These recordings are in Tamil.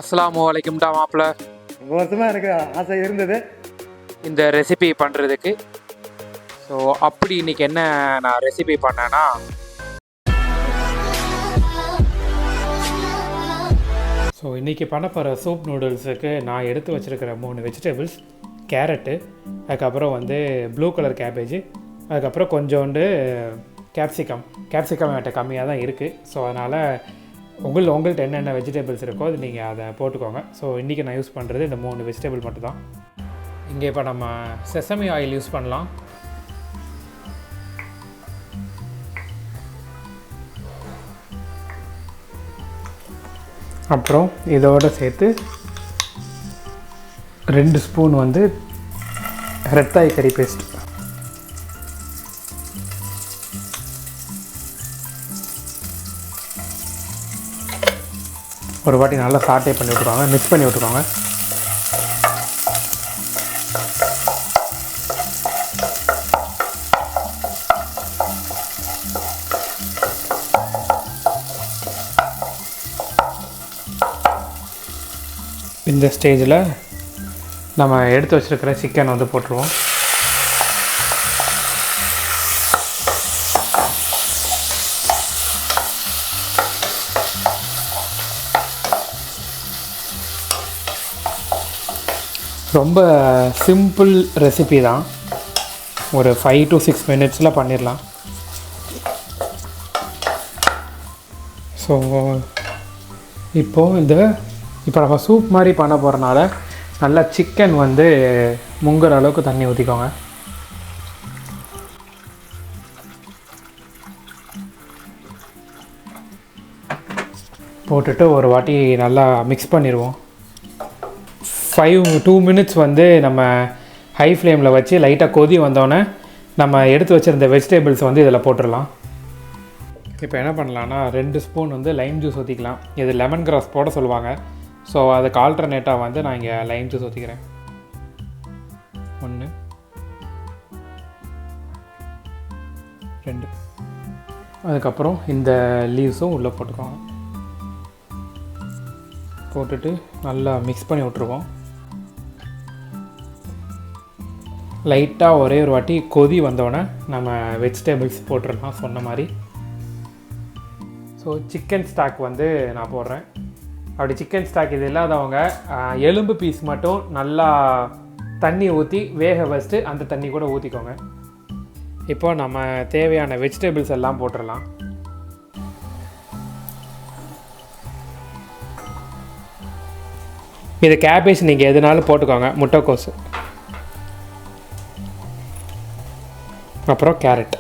அஸ்ஸலாமு அலைக்கும்டா மாப்பிள்ள. வருஷமாக எனக்கு ஆசை இருந்தது இந்த ரெசிபி பண்ணுறதுக்கு. ஸோ அப்படி இன்றைக்கி என்ன நான் ரெசிபி பண்ணேன்னா, ஸோ இன்றைக்கி பண்ண போகிற சூப் நூடுல்ஸுக்கு நான் எடுத்து வச்சுருக்கிற 3 வெஜிடபிள்ஸ், கேரட்டு, அதுக்கப்புறம் ப்ளூ கலர் கேபேஜு, அதுக்கப்புறம் கொஞ்சோண்டு கேப்சிகம் என்கிட்ட கம்மியாக தான் இருக்குது. ஸோ அதனால் உங்கள்கிட்ட என்னென்ன வெஜிடபிள்ஸ் இருக்கோ அது நீங்கள் அதை போட்டுக்கோங்க. ஸோ இன்றைக்கி நான் யூஸ் பண்ணுறது இந்த 3 வெஜிடபிள் மட்டும் தான். இங்கே இப்போ நம்ம செசமி ஆயில் யூஸ் பண்ணலாம். அப்புறம் இதோடு சேர்த்து 2 ஸ்பூன் ரெட் தாய் கறி பேஸ்ட், ஒரு வாட்டி நல்லா சாட்டே பண்ணி விட்டுருவாங்க, மிக்ஸ் பண்ணி விட்டுருவாங்க. இந்த ஸ்டேஜில் நம்ம எடுத்து வச்சுருக்கிற சிக்கன் போட்டுருவோம். ரொம்ப சிம்பிள் ரெசிபி தான், ஒரு 5 to 6 மினிட்ஸில் பண்ணிடலாம். ஸோ இப்போ நம்ம சூப் மாதிரி பண்ண போகிறனால நல்லா சிக்கன் முங்குற அளவுக்கு தண்ணி ஊற்றிக்கோங்க. போட்டுட்டு ஒரு வாட்டி நல்லா மிக்ஸ் பண்ணிடுவோம். 2 மினிட்ஸ் நம்ம ஹை ஃப்ளேமில் வச்சு லைட்டாக கொதி வந்தோடனே நம்ம எடுத்து வச்சுருந்த வெஜிடபிள்ஸ் இதில் போட்டுடலாம். இப்போ என்ன பண்ணலான்னா 2 ஸ்பூன் லைம் ஜூஸ் ஊற்றிக்கலாம். இது லெமன் கிராஸ் போட சொல்லுவாங்க. ஸோ அதுக்கு ஆல்டர்னேட்டாக நான் இங்கே லைம் ஜூஸ் ஊற்றிக்கிறேன். 1 2. அதுக்கப்புறம் இந்த லீவ்ஸும் உள்ளே போட்டுக்கோங்க. போட்டுட்டு நல்லா மிக்ஸ் பண்ணி விட்ருவோம். லைட்டாக ஒரே ஒரு வாட்டி கொதி வந்தோடனே நம்ம வெஜிடபிள்ஸ் போட்டுடலாம் சொன்ன மாதிரி. ஸோ சிக்கன் ஸ்டாக் நான் போடுறேன். அப்படி சிக்கன் ஸ்டாக் இது இல்லாதவங்க எலும்பு பீஸ் மட்டும் நல்லா தண்ணி ஊற்றி வேக வச்சுட்டு அந்த தண்ணி கூட ஊற்றிக்கோங்க. இப்போ நம்ம தேவையான வெஜிடபிள்ஸ் எல்லாம் போட்டுடலாம். இது கேபேஜ் நீங்கள் எதுனாலும் போட்டுக்கோங்க, முட்டைக்கோசு, அப்புறம் கேரட்.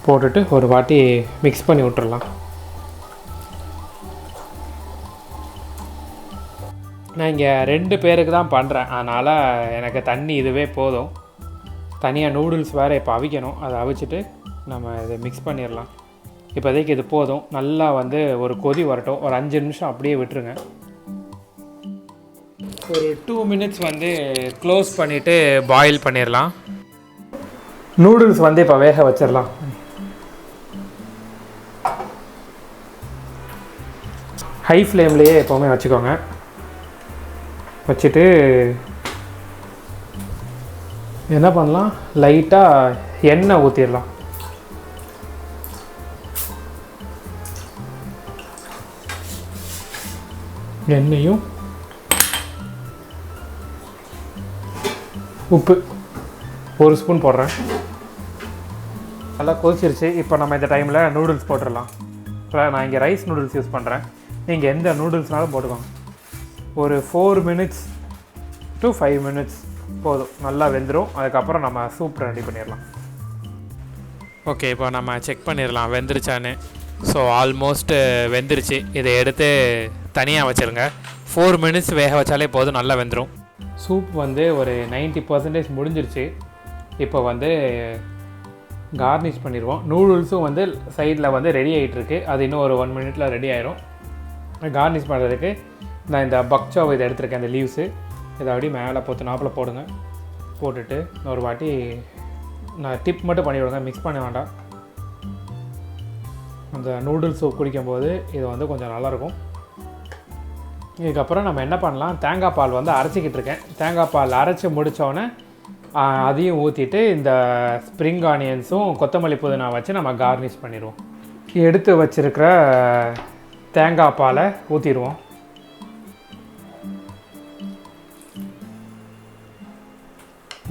போட்டுட்டு ஒரு வாட்டி மிக்ஸ் பண்ணி விட்டுறலாம். நான் இங்கே 2 பேருக்கு தான் பண்ணுறேன், அதனால் எனக்கு தண்ணி இதுவே போதும். தனியாக நூடுல்ஸ் வேறு இப்போ அவிக்கணும், அதை அவிச்சிட்டு நம்ம இதை மிக்ஸ் பண்ணிடலாம். இப்போதைக்கு இது போதும். நல்லா ஒரு கொதி வரட்டும், ஒரு 5 நிமிஷம் அப்படியே விட்டுருங்க. ஒரு 2 மினிட்ஸ் க்ளோஸ் பண்ணிவிட்டு பாயில் பண்ணிடலாம். நூடுல்ஸ் இப்போ வேக வச்சிடலாம். ஹை ஃப்ளேம்லேயே எப்போவுமே வச்சுக்கோங்க. வச்சுட்டு என்ன பண்ணலாம், லைட்டாக எண்ணெய் ஊற்றிடலாம். எண்ணெயும் உப்பு 1 ஸ்பூன் போடுறேன். நல்லா கொதிச்சிருச்சு. இப்போ நம்ம இந்த டைமில் நூடுல்ஸ் போட்டுடலாம். நான் இங்கே ரைஸ் நூடுல்ஸ் யூஸ் பண்ணுறேன், நீங்கள் எந்த நூடுல்ஸ்னாலும் போட்டுக்கோங்க. ஒரு 4 மினிட்ஸ் to 5 மினிட்ஸ் போதும், நல்லா வெந்துடும். அதுக்கப்புறம் நம்ம சூப் ரெடி பண்ணிடலாம். ஓகே, இப்போ நம்ம செக் பண்ணிடலாம் வெந்துருச்சான்னு. ஸோ ஆல்மோஸ்ட்டு வெந்துருச்சு. இதை எடுத்து தனியாக வச்சுருங்க. 4 மினிட்ஸ் வேக வச்சாலே போதும், நல்லா வெந்துடும். சூப் ஒரு 90% முடிஞ்சிருச்சு. இப்போ கார்னிஷ் பண்ணிடுவோம். நூடுல்ஸும் சைடில் ரெடி ஆகிட்டுருக்கு. அது இன்னும் ஒரு 1 மினிட்டில் ரெடி ஆயிரும். கார்னிஷ் பண்ணுறதுக்கு நான் இந்த பக்சாவை இதை எடுத்துருக்கேன், இந்த லீவ்ஸு. இதை அப்படியே மேலே நாப்பில் போடுங்க. போட்டுட்டு ஒரு வாட்டி நான் டிப் மட்டும் பண்ணி விடுங்க, மிக்ஸ் பண்ண வேண்டாம். அந்த நூடுல்ஸ் சூப் குடிக்கும்போது இது வந்து கொஞ்சம் நல்லாயிருக்கும். இதுக்கப்புறம் நம்ம என்ன பண்ணலாம், தேங்காய் பால் வந்து அரைச்சிக்கிட்டு இருக்கேன். தேங்காய் பால் அரைச்சி முடித்தோடனே அதையும் ஊற்றிட்டு இந்த ஸ்ப்ரிங் ஆனியன்ஸும் கொத்தமல்லி புதினா வச்சு நம்ம கார்னிஷ் பண்ணிடுவோம். எடுத்து வச்சுருக்கிற தேங்காய் பாலை ஊற்றிடுவோம்.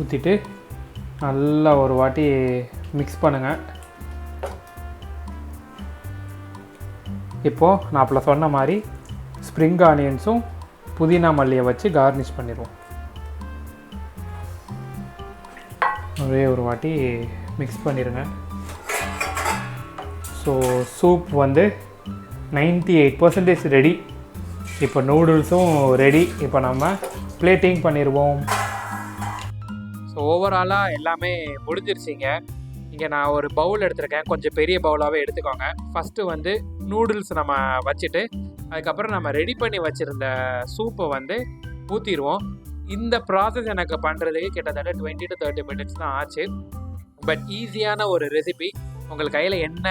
ஊற்றிட்டு நல்லா ஒரு வாட்டி மிக்ஸ் பண்ணுங்கள். இப்போது நான் அப்போ சொன்ன மாதிரி ஸ்ப்ரிங் ஆனியன்ஸும் புதினா மல்லியை வச்சு கார்னிஷ் பண்ணிடுவோம். ஒரே ஒரு வாட்டி மிக்ஸ் பண்ணிடுங்க. ஸோ சூப் வந்து 98% ரெடி. இப்போ நூடுல்ஸும் ரெடி. இப்போ நம்ம பிளேட்டிங் பண்ணிடுவோம். ஸோ ஓவராலாக எல்லாமே முடிஞ்சிருச்சிங்க. இங்கே நான் ஒரு பவுல் எடுத்துருக்கேன், கொஞ்சம் பெரிய பவுலாகவே எடுத்துக்கோங்க. ஃபஸ்ட்டு வந்து நூடுல்ஸ் நம்ம வச்சுட்டு அதுக்கப்புறம் நம்ம ரெடி பண்ணி வச்சுருந்த சூப்பை வந்து ஊற்றிடுவோம். இந்த ப்ராசஸ் எனக்கு பண்ணுறதுக்கு கிட்டத்தட்ட 20 to 30 minutes தான் ஆச்சு. பட் ஈஸியான ஒரு ரெசிபி. உங்களுக்கு கையில் என்ன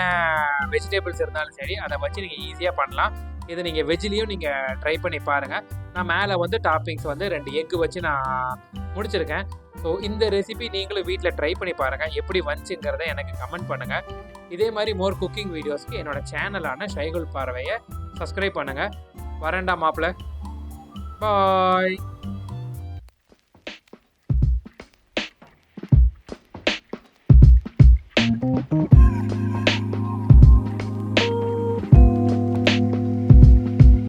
வெஜிடபிள்ஸ் இருந்தாலும் சரி அதை வச்சு நீங்கள் ஈஸியாக பண்ணலாம். இது நீங்கள் வெஜ்லேயும் நீங்கள் ட்ரை பண்ணி பாருங்கள். நான் மேலே வந்து டாப்பிங்ஸ் வந்து 2 எக்கு வச்சு நான் முடிச்சிருக்கேன். ஸோ இந்த ரெசிபி நீங்களும் வீட்டில் ட்ரை பண்ணி பாருங்கள். எப்படி வந்துச்சுங்கிறத எனக்கு கமெண்ட் பண்ணுங்கள். இதே மாதிரி மோர் குக்கிங் வீடியோஸ்க்கு என்னோடய சேனலான ஷைகுல் பார்வையை சப்ஸ்கிரைப் பண்ணுங்கள். வரேன்டா மாப்பிள்ள. பாய்.